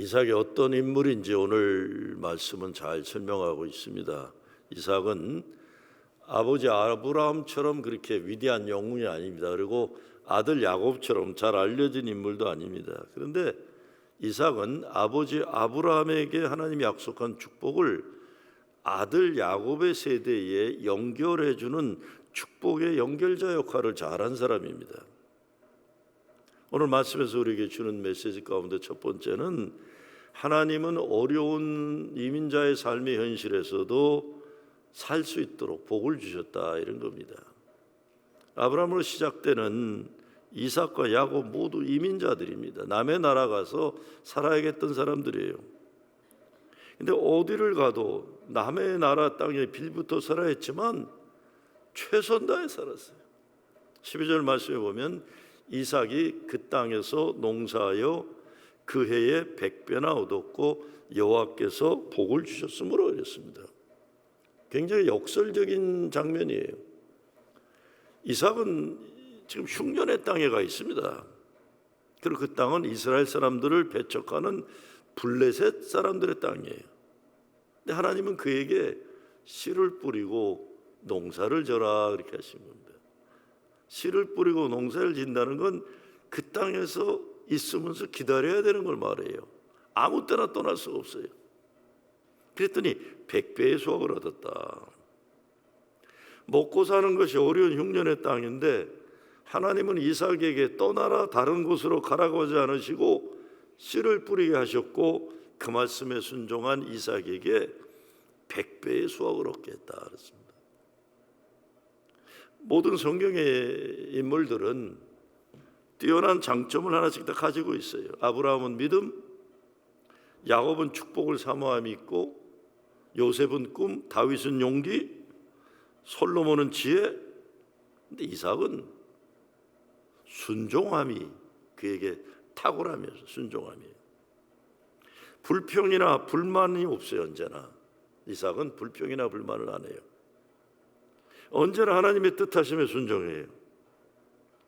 이삭이 어떤 인물인지 오늘 말씀은 잘 설명하고 있습니다. 이삭은 아버지 아브라함처럼 그렇게 위대한 영웅이 아닙니다. 그리고 아들 야곱처럼 잘 알려진 인물도 아닙니다. 그런데 이삭은 아버지 아브라함에게 하나님이 약속한 축복을 아들 야곱의 세대에 연결해 주는 축복의 연결자 역할을 잘한 사람입니다. 오늘 말씀에서 우리에게 주는 메시지 가운데 첫 번째는 하나님은 어려운 이민자의 삶의 현실에서도 살 수 있도록 복을 주셨다, 이런 겁니다. 아브라함으로 시작되는 이삭과 야곱 모두 이민자들입니다. 남의 나라 가서 살아야겠던 사람들이에요. 근데 어디를 가도 남의 나라 땅에 빌부터 살아야 했지만 최선 다해 살았어요. 12절 말씀에 보면 이삭이 그 땅에서 농사하여 그 해에 100배나 얻었고 여호와께서 복을 주셨으므로 이랬습니다. 굉장히 역설적인 장면이에요. 이삭은 지금 흉년의 땅에 가 있습니다. 그리고 그 땅은 이스라엘 사람들을 배척하는 블레셋 사람들의 땅이에요. 근데 하나님은 그에게 씨를 뿌리고 농사를 져라, 그렇게 하신 겁니다. 씨를 뿌리고 농사를 짓는다는 건 그 땅에서 있으면서 기다려야 되는 걸 말해요. 아무 때나 떠날 수가 없어요. 그랬더니 100배의 수확을 얻었다. 먹고 사는 것이 어려운 흉년의 땅인데 하나님은 이삭에게 떠나라, 다른 곳으로 가라고 하지 않으시고 씨를 뿌리게 하셨고 그 말씀에 순종한 이삭에게 100배의 수확을 얻게 했다 그랬습니다. 모든 성경의 인물들은 뛰어난 장점을 하나씩 다 가지고 있어요. 아브라함은 믿음, 야곱은 축복을 사모함이 있고, 요셉은 꿈, 다윗은 용기, 솔로몬은 지혜. 근데 이삭은 순종함이 그에게 탁월하면서 순종함이에요. 불평이나 불만이 없어요. 언제나 이삭은 불평이나 불만을 안 해요. 언제나 하나님의 뜻하심에 순종해요.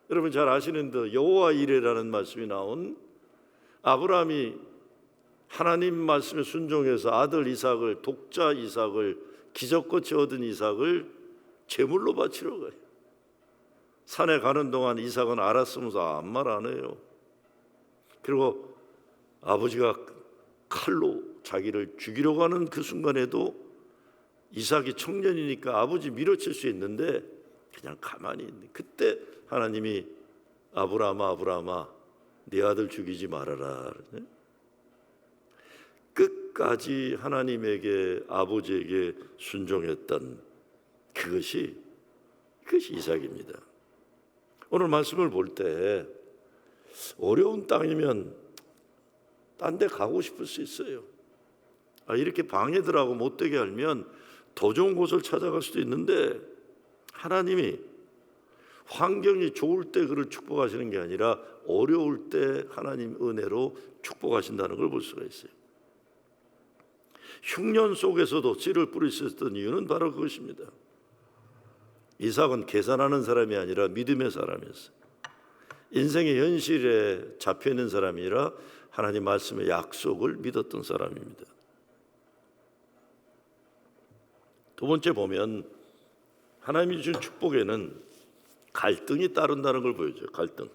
여러분 잘 아시는 듯 여호와 이레라는 말씀이 나온 아브라함이 하나님 말씀에 순종해서 아들 이삭을, 독자 이삭을, 기적같이 얻은 이삭을 제물로 바치러 가요. 산에 가는 동안 이삭은 알았으면서 아무 말 안 해요. 그리고 아버지가 칼로 자기를 죽이려고 하는 그 순간에도 이삭이 청년이니까 아버지 밀어칠 수 있는데 그냥 가만히 있는. 그때 하나님이 아브라함아, 아브라함아, 네 아들 죽이지 말아라. 끝까지 하나님에게, 아버지에게 순종했던 그것이 이삭입니다. 오늘 말씀을 볼 때 어려운 땅이면 딴 데 가고 싶을 수 있어요. 이렇게 방해들하고 못되게 알면 더 좋은 곳을 찾아갈 수도 있는데 하나님이 환경이 좋을 때 그를 축복하시는 게 아니라 어려울 때 하나님 은혜로 축복하신다는 걸 볼 수가 있어요. 흉년 속에서도 씨를 뿌릴 수 있었던 이유는 바로 그것입니다. 이삭은 계산하는 사람이 아니라 믿음의 사람이었어요. 인생의 현실에 잡혀있는 사람이 아니라 하나님 말씀의 약속을 믿었던 사람입니다. 두 번째 보면 하나님이 주신 축복에는 갈등이 따른다는 걸 보여줘요. 갈등.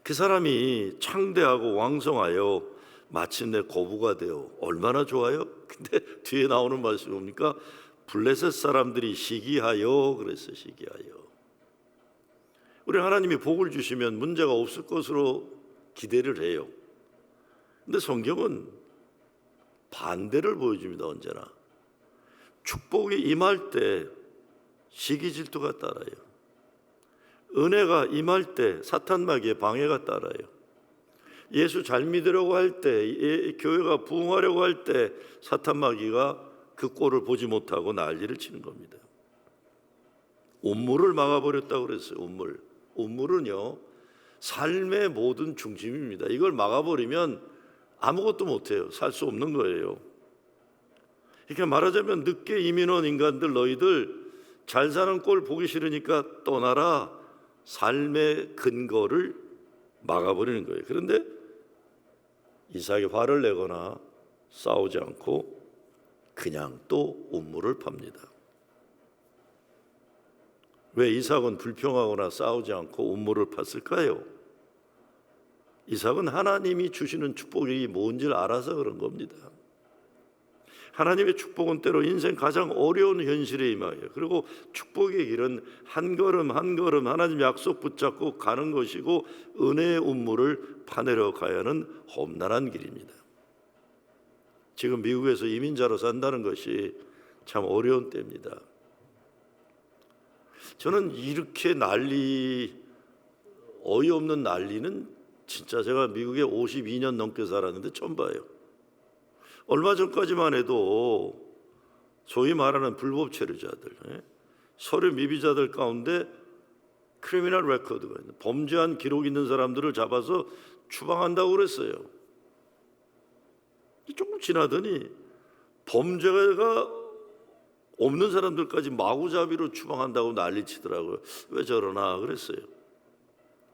그 사람이 창대하고 왕성하여 마침내 거부가 되어 얼마나 좋아요? 근데 뒤에 나오는 말씀이 뭡니까? 블레셋 사람들이 시기하여 그랬어요. 시기하여. 우리 하나님이 복을 주시면 문제가 없을 것으로 기대를 해요. 근데 성경은 반대를 보여줍니다. 언제나 축복이 임할 때 시기 질투가 따라요. 은혜가 임할 때 사탄마귀의 방해가 따라요. 예수 잘 믿으려고 할 때, 교회가 부흥하려고 할 때 사탄마귀가 그 꼴을 보지 못하고 난리를 치는 겁니다. 운물을 막아버렸다고 그랬어요. 운물은요 삶의 모든 중심입니다. 이걸 막아버리면 아무것도 못해요. 살 수 없는 거예요. 이렇게 말하자면 늦게 이민 온 인간들, 너희들 잘 사는 꼴 보기 싫으니까 떠나라. 삶의 근거를 막아버리는 거예요. 그런데 이삭이 화를 내거나 싸우지 않고 그냥 또 우물을 팝니다. 왜 이삭은 불평하거나 싸우지 않고 우물을 팠을까요? 이삭은 하나님이 주시는 축복이 뭔지를 알아서 그런 겁니다. 하나님의 축복은 때로 인생 가장 어려운 현실에 임하여, 그리고 축복의 길은 한 걸음 한 걸음 하나님 약속 붙잡고 가는 것이고 은혜의 운물을 파내려 가야 하는 험난한 길입니다. 지금 미국에서 이민자로 산다는 것이 참 어려운 때입니다. 저는 이렇게 어이없는 난리는 진짜 제가 미국에 52년 넘게 살았는데 처음 봐요. 얼마 전까지만 해도 소위 말하는 불법 체류자들, 서류 미비자들 가운데 크리미널 레코드가 있는, 범죄한 기록 있는 사람들을 잡아서 추방한다고 그랬어요. 조금 지나더니 범죄가 없는 사람들까지 마구잡이로 추방한다고 난리치더라고요. 왜 저러나 그랬어요.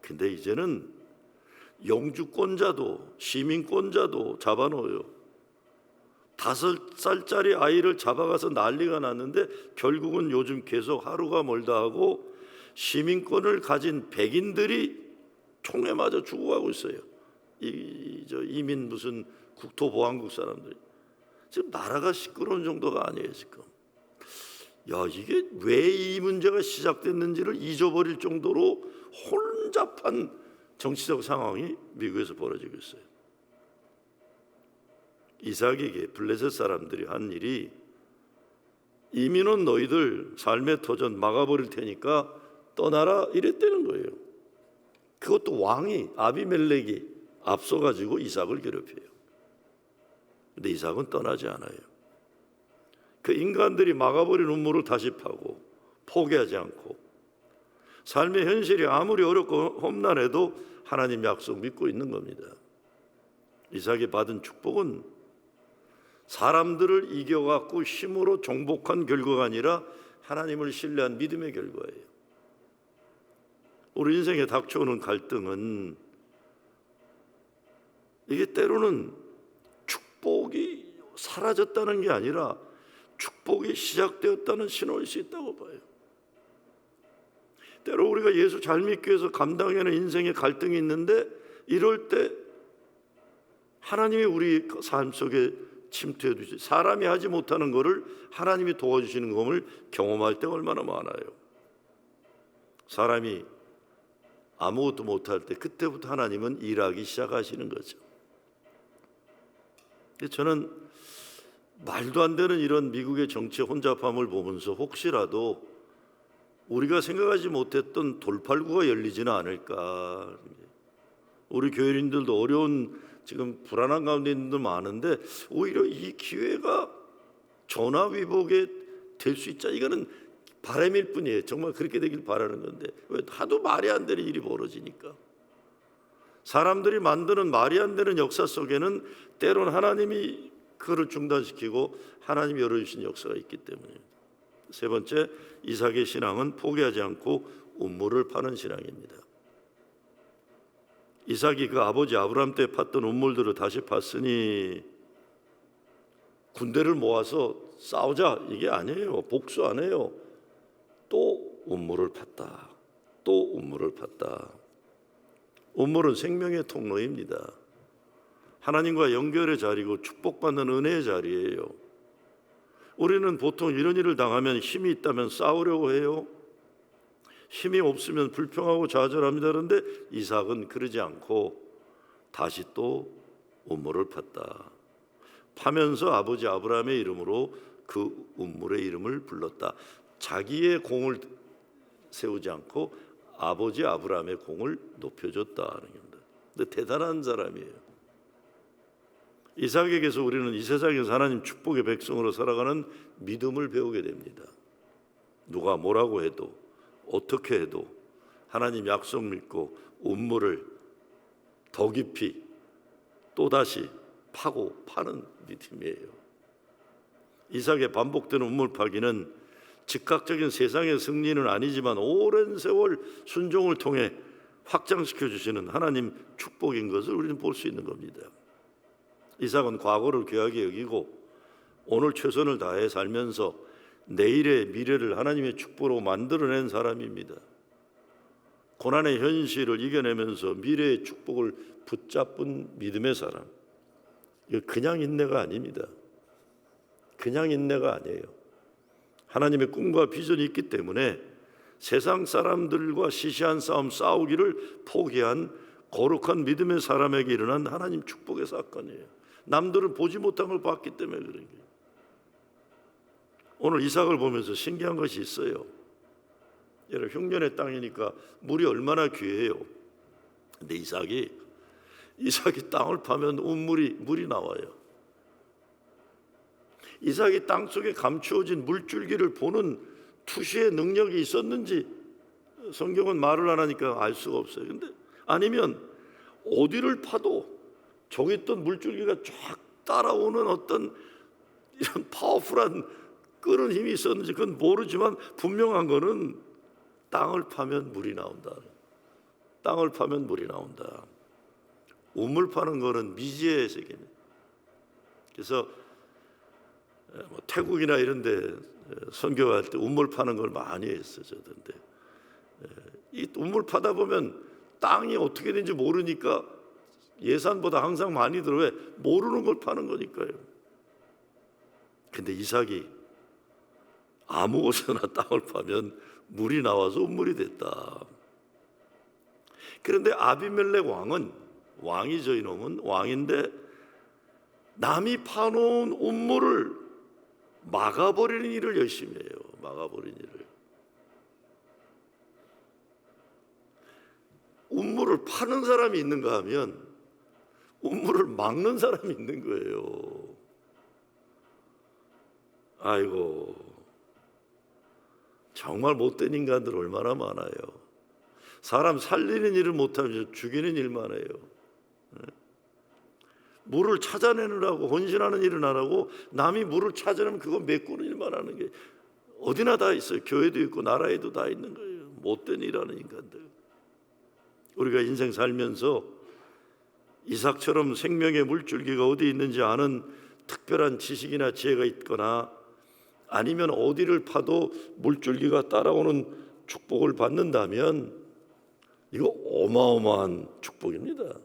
근데 이제는 영주권자도 시민권자도 잡아놓아요. 5살짜리 아이를 잡아가서 난리가 났는데 결국은 요즘 계속 하루가 멀다 하고 시민권을 가진 백인들이 총에 맞아 죽어가고 있어요. 이민 무슨 국토보안국 사람들이. 지금 나라가 시끄러운 정도가 아니에요 지금. 야, 이게 왜 이 문제가 시작됐는지를 잊어버릴 정도로 혼잡한 정치적 상황이 미국에서 벌어지고 있어요. 이삭에게 블레셋 사람들이 한 일이, 이민은 너희들 삶의 터전 막아버릴 테니까 떠나라 이랬다는 거예요. 그것도 왕이 아비멜렉이 앞서가지고 이삭을 괴롭혀요. 근데 이삭은 떠나지 않아요. 그 인간들이 막아버린 음모를 다시 파고 포기하지 않고 삶의 현실이 아무리 어렵고 험난해도 하나님 약속 믿고 있는 겁니다. 이삭이 받은 축복은 사람들을 이겨갖고 힘으로 정복한 결과가 아니라 하나님을 신뢰한 믿음의 결과예요. 우리 인생에 닥쳐오는 갈등은 이게 때로는 축복이 사라졌다는 게 아니라 축복이 시작되었다는 신호일 수 있다고 봐요. 때로 우리가 예수 잘 믿기 위해서 감당해야 하는 인생의 갈등이 있는데, 이럴 때 하나님이 우리 삶 속에 침투해 주시, 사람이 하지 못하는 것을 하나님이 도와주시는 것을 경험할 때가 얼마나 많아요. 사람이 아무것도 못할 때 그때부터 하나님은 일하기 시작하시는 거죠. 저는 말도 안 되는 이런 미국의 정치의 혼잡함을 보면서 혹시라도 우리가 생각하지 못했던 돌팔구가 열리지는 않을까. 우리 교인들도 어려운 지금 불안한 가운데 있는 분들 많은데 오히려 이 기회가 전화위복에 될 수 있자, 이거는 바람일 뿐이에요. 정말 그렇게 되길 바라는 건데 왜 하도 말이 안 되는 일이 벌어지니까. 사람들이 만드는 말이 안 되는 역사 속에는 때론 하나님이 그를 중단시키고 하나님이 열어주신 역사가 있기 때문에. 세 번째, 이삭의 신앙은 포기하지 않고 음모를 파는 신앙입니다. 이삭이 그 아버지 아브라함 때 팠던 음모들을 다시 팠으니 군대를 모아서 싸우자 이게 아니에요. 복수 안 해요. 또 음모를 팠다. 또 음모를 팠다. 음모는 생명의 통로입니다. 하나님과 연결의 자리고 축복받는 은혜의 자리예요. 우리는 보통 이런 일을 당하면 힘이 있다면 싸우려고 해요. 힘이 없으면 불평하고 좌절합니다. 그런데 이삭은 그러지 않고 다시 또 음모를 팠다. 파면서 아버지 아브라함의 이름으로 그 음모의 이름을 불렀다. 자기의 공을 세우지 않고 아버지 아브라함의 공을 높여줬다는 겁니다. 근데 대단한 사람이에요. 이삭에게서 우리는 이 세상에서 하나님 축복의 백성으로 살아가는 믿음을 배우게 됩니다. 누가 뭐라고 해도 어떻게 해도 하나님 약속 믿고 음모를 더 깊이 또다시 파고 파는 믿음이에요. 이삭의 반복되는 음모 파기는 즉각적인 세상의 승리는 아니지만 오랜 세월 순종을 통해 확장시켜 주시는 하나님 축복인 것을 우리는 볼 수 있는 겁니다. 이삭은 과거를 귀하게 여기고 오늘 최선을 다해 살면서 내일의 미래를 하나님의 축복으로 만들어낸 사람입니다. 고난의 현실을 이겨내면서 미래의 축복을 붙잡은 믿음의 사람. 이거 그냥 인내가 아닙니다. 그냥 인내가 아니에요. 하나님의 꿈과 비전이 있기 때문에 세상 사람들과 시시한 싸움 싸우기를 포기한 거룩한 믿음의 사람에게 일어난 하나님 축복의 사건이에요. 남들은 보지 못한 걸 봤기 때문에 그런 거예요. 오늘 이삭을 보면서 신기한 것이 있어요. 여러분, 흉년의 땅이니까 물이 얼마나 귀해요. 근데 이삭이 땅을 파면 물이 나와요. 이삭이 땅 속에 감추어진 물줄기를 보는 투시의 능력이 있었는지 성경은 말을 안 하니까 알 수가 없어요. 근데 아니면 어디를 파도 저기 있던 물줄기가 쫙 따라오는 어떤 이런 파워풀한 끄는 힘이 있었는지 그건 모르지만 분명한 거는 땅을 파면 물이 나온다. 땅을 파면 물이 나온다. 우물 파는 거는 미지의 세계입니다. 그래서 태국이나 이런 데 선교할 때 우물 파는 걸 많이 했어요. 저던데 이 우물 파다 보면 땅이 어떻게 되는지 모르니까 예산보다 항상 많이 들어. 왜? 모르는 걸 파는 거니까요. 근데 이삭이 아무 곳에나 땅을 파면 물이 나와서 우물이 됐다. 그런데 아비멜렉 왕이죠. 이놈은 왕인데 남이 파놓은 우물을 막아버리는 일을 열심히 해요. 막아버리는 일을. 우물을 파는 사람이 있는가 하면 우물을 막는 사람이 있는 거예요. 아이고, 정말 못된 인간들 얼마나 많아요. 사람 살리는 일을 못하면 죽이는 일만 해요. 물을 찾아내느라고 헌신하는 일은 안 하고 남이 물을 찾아내면 그거 메꾸는 일만 하는 게 어디나 다 있어요. 교회도 있고 나라에도 다 있는 거예요. 못된 일하는 인간들. 우리가 인생 살면서 이삭처럼 생명의 물줄기가 어디 있는지 아는 특별한 지식이나 지혜가 있거나 아니면 어디를 파도 물줄기가 따라오는 축복을 받는다면 이거 어마어마한 축복입니다.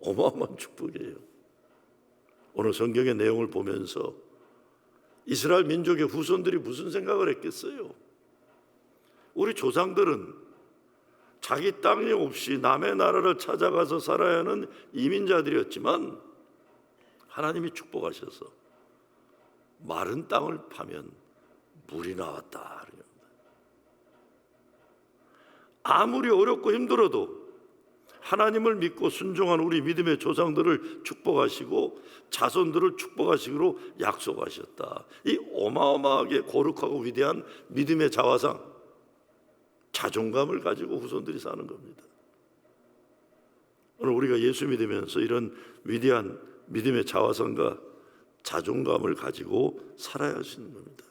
어마어마한 축복이에요. 오늘 성경의 내용을 보면서 이스라엘 민족의 후손들이 무슨 생각을 했겠어요? 우리 조상들은 자기 땅이 없이 남의 나라를 찾아가서 살아야 하는 이민자들이었지만 하나님이 축복하셔서 마른 땅을 파면 물이 나왔다. 아무리 어렵고 힘들어도 하나님을 믿고 순종한 우리 믿음의 조상들을 축복하시고 자손들을 축복하시기로 약속하셨다. 이 어마어마하게 거룩하고 위대한 믿음의 자화상, 자존감을 가지고 후손들이 사는 겁니다. 오늘 우리가 예수 믿으면서 이런 위대한 믿음의 자화상과 자존감을 가지고 살아야 하시는 겁니다.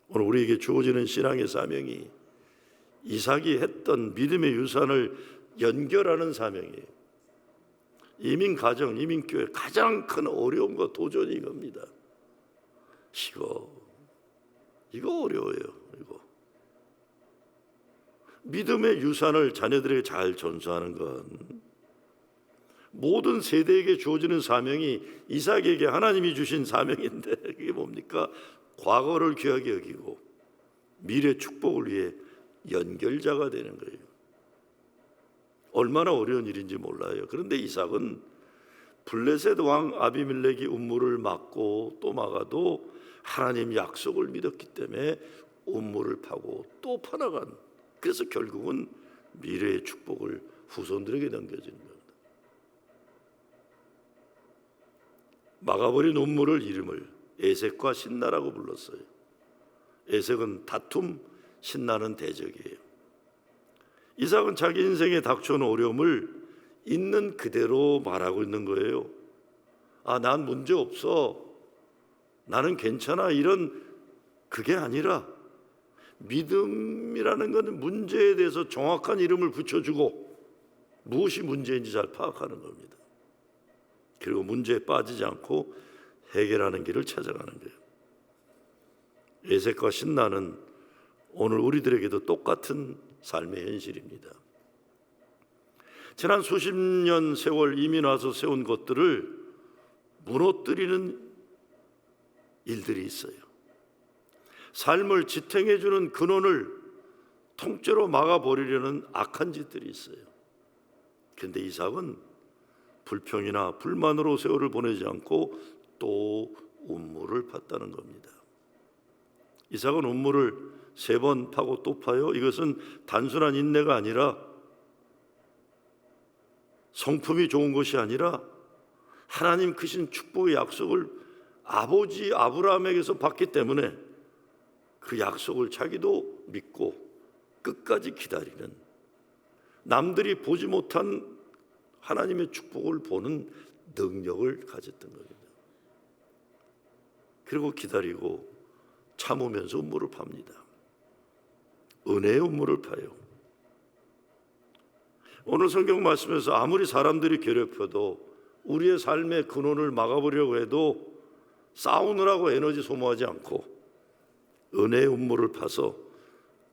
오늘 우리에게 주어지는 신앙의 사명이 이삭이 했던 믿음의 유산을 연결하는 사명이에요. 이민 가정, 이민 교회 가장 큰 어려움과 도전이 이겁니다. 이거 어려워요. 이거 믿음의 유산을 자녀들에게 잘 전수하는 건 모든 세대에게 주어지는 사명이 이삭에게 하나님이 주신 사명인데 그게 뭡니까? 과거를 귀하게 여기고 미래 축복을 위해 연결자가 되는 거예요. 얼마나 어려운 일인지 몰라요. 그런데 이삭은 블레셋 왕 아비멜렉이 음물을 막고 또 막아도 하나님 약속을 믿었기 때문에 음물을 파고 또 파나간, 그래서 결국은 미래의 축복을 후손들에게 넘겨주는 겁니다. 막아버린 음물을 이름을 에색과 신나라고 불렀어요. 에색은 다툼, 신나는 대적이에요. 이삭은 자기 인생에 닥쳐온 어려움을 있는 그대로 말하고 있는 거예요. 난 문제 없어, 나는 괜찮아, 이런 그게 아니라 믿음이라는 것은 문제에 대해서 정확한 이름을 붙여주고 무엇이 문제인지 잘 파악하는 겁니다. 그리고 문제에 빠지지 않고 해결하는 길을 찾아가는 거예요. 에색과 신라는 오늘 우리들에게도 똑같은 삶의 현실입니다. 지난 수십 년 세월 이민 와서 세운 것들을 무너뜨리는 일들이 있어요. 삶을 지탱해주는 근원을 통째로 막아버리려는 악한 짓들이 있어요. 그런데 이삭은 불평이나 불만으로 세월을 보내지 않고 또 운물을 팠다는 겁니다. 이삭은 운물을 3번 파고 또 파요. 이것은 단순한 인내가 아니라, 성품이 좋은 것이 아니라 하나님 크신 축복의 약속을 아버지 아브라함에게서 받기 때문에 그 약속을 자기도 믿고 끝까지 기다리는, 남들이 보지 못한 하나님의 축복을 보는 능력을 가졌던 겁니다. 그리고 기다리고 참으면서 운물을 팝니다. 은혜의 운물을 파요. 오늘 성경 말씀에서 아무리 사람들이 괴롭혀도, 우리의 삶의 근원을 막아보려고 해도 싸우느라고 에너지 소모하지 않고 은혜의 운물을 파서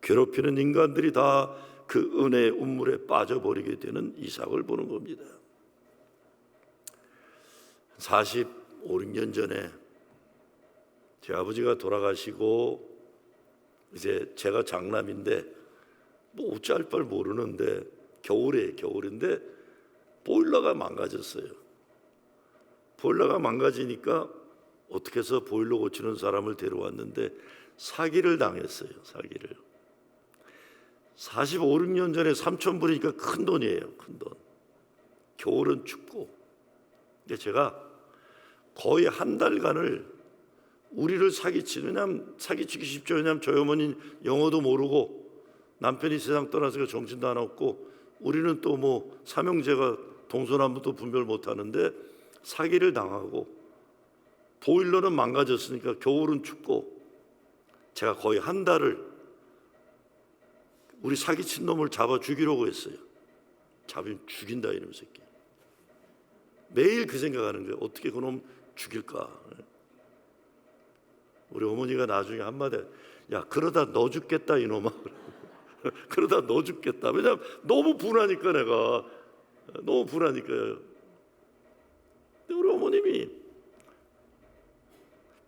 괴롭히는 인간들이 다 그 은혜의 운물에 빠져버리게 되는 이삭을 보는 겁니다. 45, 6년 전에 제 아버지가 돌아가시고 이제 제가 장남인데 뭐 어찌할 바를 모르는데 겨울인데 보일러가 망가졌어요. 보일러가 망가지니까 어떻게 해서 보일러 고치는 사람을 데려왔는데 사기를 당했어요. 사기를. 45, 6년 전에 3,000불이니까 큰 돈이에요. 큰 돈. 겨울은 춥고. 근데 제가 거의 한 달간을 우리를 사기치기 쉽죠. 왜냐하면 저희 어머니는 영어도 모르고 남편이 세상 떠나서 정신도 안 없고, 우리는 또 뭐 삼형제가 동서남북도 분별 못하는데 사기를 당하고, 보일러는 망가졌으니까 겨울은 춥고, 제가 거의 한 달을 우리 사기친 놈을 잡아 죽이려고 했어요. 잡으면 죽인다 이놈 새끼. 매일 그 생각하는 거예요. 어떻게 그놈 죽일까. 우리 어머니가 나중에 한마디, 야 그러다 너 죽겠다 이놈아. 그러다 너 죽겠다. 왜냐하면 너무 분하니까, 내가 너무 분하니까요. 근데 우리 어머님이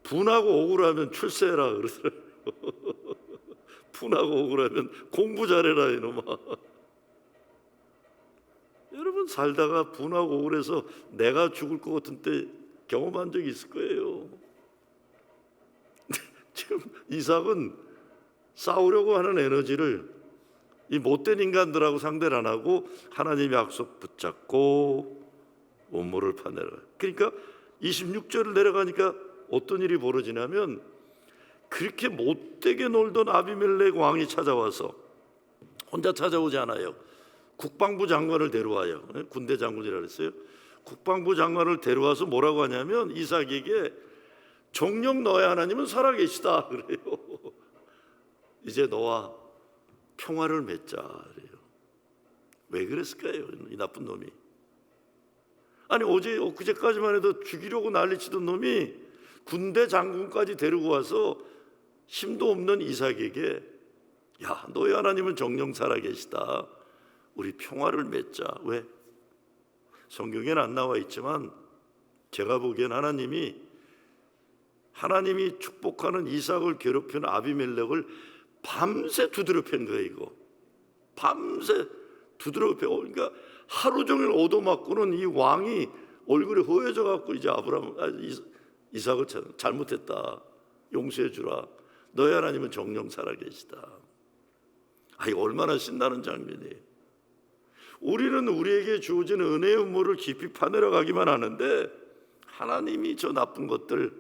분하고 억울하면 출세해라 그러더라고요. 분하고 억울하면 공부 잘해라 이놈아. 여러분 살다가 분하고 억울해서 내가 죽을 것 같은 때 경험한 적이 있을 거예요. 지금 이삭은 싸우려고 하는 에너지를 이 못된 인간들하고 상대를 안 하고 하나님의 약속 붙잡고 운물을 파내라. 그러니까 26절을 내려가니까 어떤 일이 벌어지냐면, 그렇게 못되게 놀던 아비멜렉 왕이 찾아와서, 혼자 찾아오지 않아요. 국방부 장관을 데려와요. 군대 장군이라 그랬어요. 국방부 장관을 데려와서 뭐라고 하냐면, 이삭에게 정녕 너의 하나님은 살아계시다 그래요. 이제 너와 평화를 맺자 그래요. 왜 그랬을까요? 이 나쁜 놈이. 아니 어제 엊그제까지만 해도 죽이려고 난리치던 놈이 군대 장군까지 데리고 와서 힘도 없는 이삭에게, 야 너의 하나님은 정녕 살아계시다, 우리 평화를 맺자. 왜? 성경에는 안 나와 있지만 제가 보기엔 하나님이 축복하는 이삭을 괴롭히는 아비멜렉을 밤새 두드려 팬 거예요. 이거 밤새 두드려 패고, 그러니까 하루 종일 얻어맞고는 이 왕이 얼굴이 허해져 갖고, 이제 이삭을 잘못했다, 용서해 주라, 너의 하나님은 정녕 살아계시다. 이거 얼마나 신나는 장면이에요. 우리는 우리에게 주어진 은혜의 운물을 깊이 파내려 가기만 하는데, 하나님이 저 나쁜 것들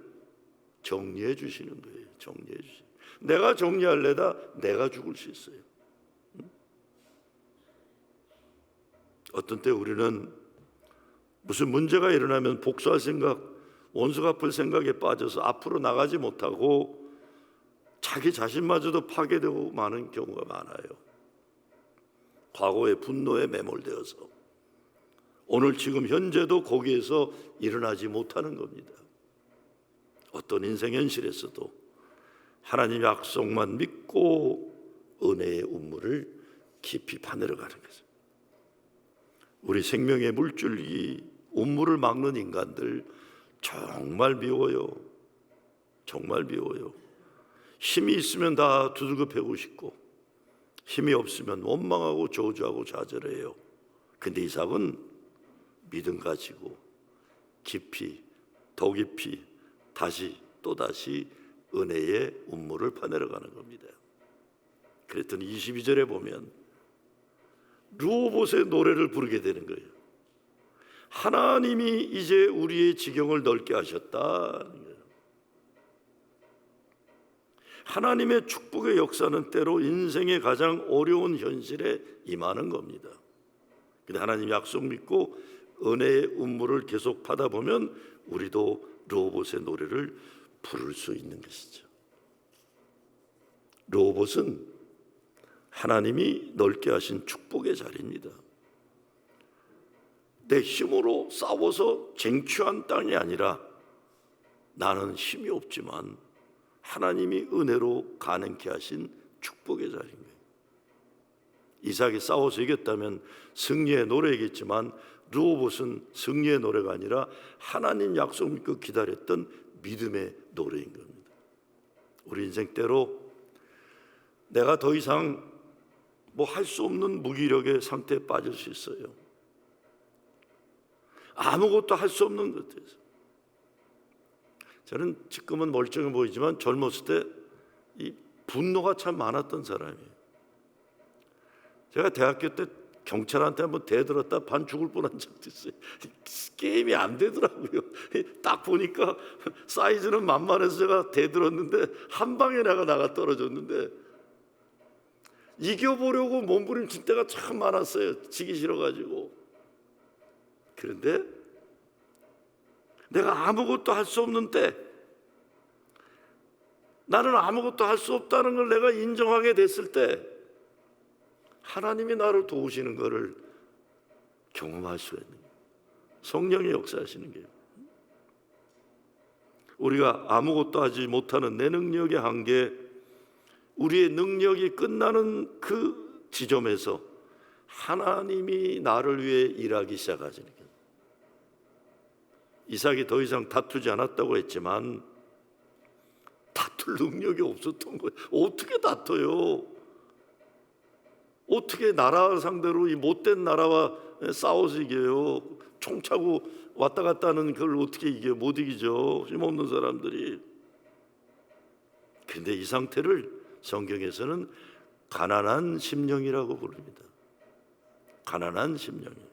정리해 주시는 거예요. 정리해 주시. 내가 정리할래다 내가 죽을 수 있어요. 어떤 때 우리는 무슨 문제가 일어나면 복수할 생각, 원수 갚을 생각에 빠져서 앞으로 나가지 못하고 자기 자신마저도 파괴되고 마는 경우가 많아요. 과거의 분노에 매몰되어서 오늘 지금 현재도 거기에서 일어나지 못하는 겁니다. 어떤 인생 현실에서도 하나님의 약속만 믿고 은혜의 운물을 깊이 파내려가는 거죠. 우리 생명의 물줄기, 운물을 막는 인간들 정말 미워요. 정말 미워요. 힘이 있으면 다 두들겨 패고 싶고, 힘이 없으면 원망하고 저주하고 좌절해요. 근데 이삭은 믿음 가지고 깊이, 더 깊이, 다시 또다시 은혜의 운물을 파내려가는 겁니다. 그랬더니 22절에 보면 르호봇의 노래를 부르게 되는 거예요. 하나님이 이제 우리의 지경을 넓게 하셨다는 거예요. 하나님의 축복의 역사는 때로 인생의 가장 어려운 현실에 임하는 겁니다. 근데 하나님 약속 믿고 은혜의 운물을 계속 받아 보면 우리도 르호봇의 노래를 부를 수 있는 것이죠. 르호봇은 하나님이 넓게 하신 축복의 자리입니다. 내 힘으로 싸워서 쟁취한 땅이 아니라 나는 힘이 없지만 하나님이 은혜로 가능케 하신 축복의 자리인 거예요. 이삭이 싸워서 이겼다면 승리의 노래이겠지만 르호봇은 승리의 노래가 아니라 하나님 약속 믿고 기다렸던 믿음의 노래인 겁니다. 우리 인생 때로 내가 더 이상 뭐 할 수 없는 무기력의 상태에 빠질 수 있어요. 아무것도 할 수 없는 것들에서. 저는 지금은 멀쩡해 보이지만 젊었을 때 이 분노가 참 많았던 사람이에요. 제가 대학교 때 경찰한테 한번 대들었다 반 죽을 뻔한 적도 있어요. 게임이 안 되더라고요. 딱 보니까 사이즈는 만만해서 제가 대들었는데 한 방에 내가 나가 떨어졌는데 이겨보려고 몸부림칠 때가 참 많았어요. 지기 싫어가지고. 그런데 내가 아무것도 할 수 없는 때, 나는 아무것도 할 수 없다는 걸 내가 인정하게 됐을 때 하나님이 나를 도우시는 것을 경험할 수가 있는 거예요. 성령이 역사하시는 거예요. 우리가 아무것도 하지 못하는 내 능력의 한계, 우리의 능력이 끝나는 그 지점에서 하나님이 나를 위해 일하기 시작하시는 거예요. 이삭이 더 이상 다투지 않았다고 했지만 다툴 능력이 없었던 거예요. 어떻게 다퉈요? 어떻게 나라 상대로 이 못된 나라와 싸워서 이겨요? 총 차고 왔다 갔다 하는 그걸 어떻게 이겨요? 못 이기죠. 힘없는 사람들이. 근데 이 상태를 성경에서는 가난한 심령이라고 부릅니다. 가난한 심령이에요.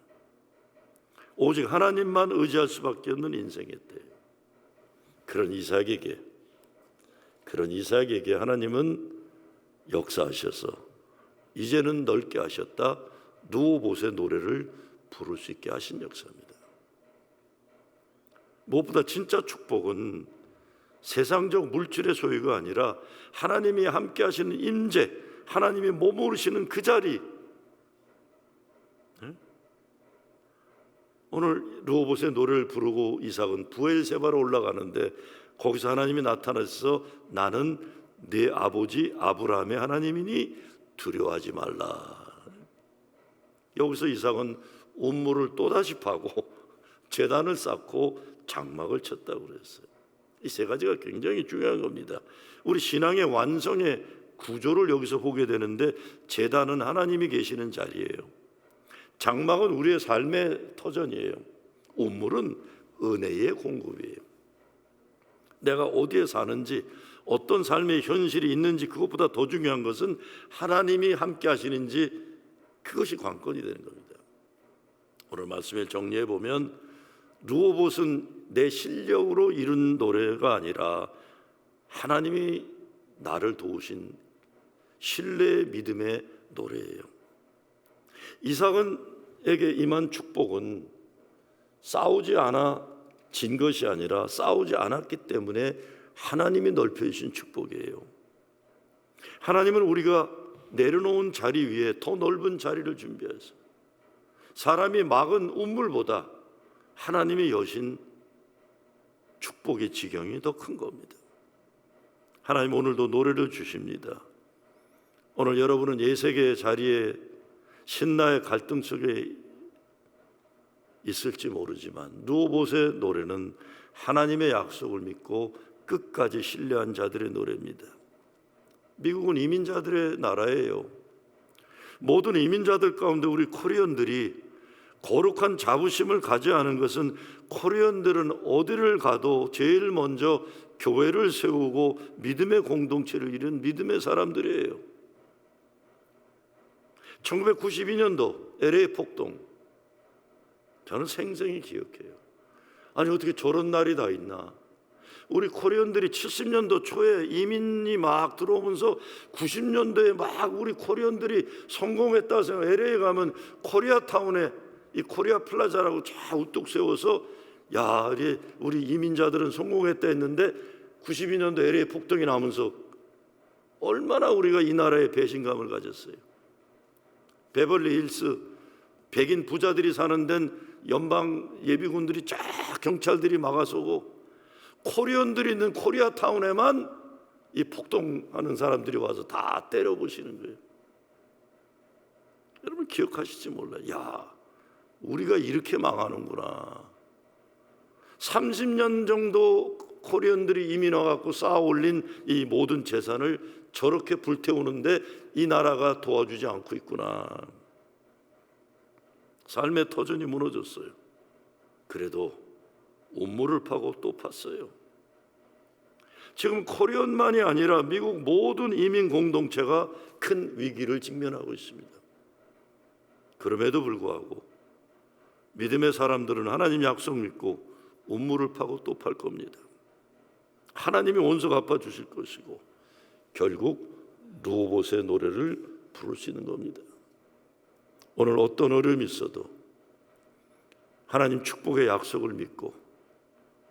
오직 하나님만 의지할 수밖에 없는 인생이었대요. 그런 이삭에게 하나님은 역사하셔서 이제는 넓게 하셨다. 르호봇의 노래를 부를 수 있게 하신 역사입니다. 무엇보다 진짜 축복은 세상적 물질의 소유가 아니라 하나님이 함께 하시는 임재, 하나님이 머무르시는 그 자리. 오늘 르호봇의 노래를 부르고 이삭은 부엘세바로 올라가는데 거기서 하나님이 나타나셔서 나는 네 아버지 아브라함의 하나님이니 두려워하지 말라. 여기서 이삭은 운물을 또다시 파고 제단을 쌓고 장막을 쳤다고 그랬어요. 이 세 가지가 굉장히 중요한 겁니다. 우리 신앙의 완성의 구조를 여기서 보게 되는데 제단은 하나님이 계시는 자리예요. 장막은 우리의 삶의 터전이에요. 운물은 은혜의 공급이에요. 내가 어디에 사는지 어떤 삶의 현실이 있는지 그것보다 더 중요한 것은 하나님이 함께 하시는지 그것이 관건이 되는 겁니다. 오늘 말씀을 정리해 보면 르호봇은 내 실력으로 이룬 노래가 아니라 하나님이 나를 도우신 신뢰의 믿음의 노래예요. 이삭에게 임한 축복은 싸우지 않아 진 것이 아니라 싸우지 않았기 때문에 하나님이 넓혀주신 축복이에요. 하나님은 우리가 내려놓은 자리 위에 더 넓은 자리를 준비해서 사람이 막은 운물보다 하나님이 여신 축복의 지경이 더 큰 겁니다. 하나님 오늘도 노래를 주십니다. 오늘 여러분은 예세계의 자리에 신나의 갈등 속에 있을지 모르지만 르호봇의 노래는 하나님의 약속을 믿고 끝까지 신뢰한 자들의 노래입니다. 미국은 이민자들의 나라예요. 모든 이민자들 가운데 우리 코리안들이 거룩한 자부심을 가져야 하는 것은 코리안들은 어디를 가도 제일 먼저 교회를 세우고 믿음의 공동체를 이룬 믿음의 사람들이에요. 1992년도 LA 폭동, 저는 생생히 기억해요. 아니 어떻게 저런 날이 다 있나. 우리 코리안들이 70년도 초에 이민이 막 들어오면서 90년도에 막 우리 코리안들이 성공했다 생각. LA에 가면 코리아타운에 이 코리아 플라자라고 쫙 우뚝 세워서 야 우리 이민자들은 성공했다 했는데 92년도 LA 폭동이 나면서 얼마나 우리가 이 나라에 배신감을 가졌어요. 베벌리 힐스 백인 부자들이 사는 데는 연방 예비군들이 쫙 경찰들이 막아서고 코리안들이 있는 코리아타운에만 이 폭동하는 사람들이 와서 다 때려부시는 거예요. 여러분 기억하실지 몰라요. 야, 우리가 이렇게 망하는구나. 30년 정도 코리안들이 이민 와갖고 쌓아 올린 이 모든 재산을 저렇게 불태우는데 이 나라가 도와주지 않고 있구나. 삶의 터전이 무너졌어요. 그래도 운물을 파고 또 팠어요. 지금 코리안만이 아니라 미국 모든 이민 공동체가 큰 위기를 직면하고 있습니다. 그럼에도 불구하고 믿음의 사람들은 하나님 약속 믿고 운물을 파고 또 팔 겁니다. 하나님이 원수 갚아주실 것이고 결국 르호봇의 노래를 부르시는 겁니다. 오늘 어떤 어려움이 있어도 하나님 축복의 약속을 믿고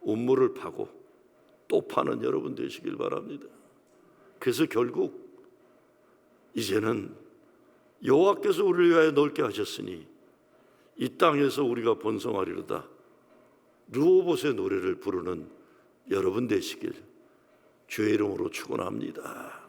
운물을 파고 또 파는 여러분 되시길 바랍니다. 그래서 결국 이제는 여호와께서 우리를 위하여 넓게 하셨으니 이 땅에서 우리가 번성하리로다. 르호봇의 노래를 부르는 여러분 되시길 주의 이름으로 축원합니다.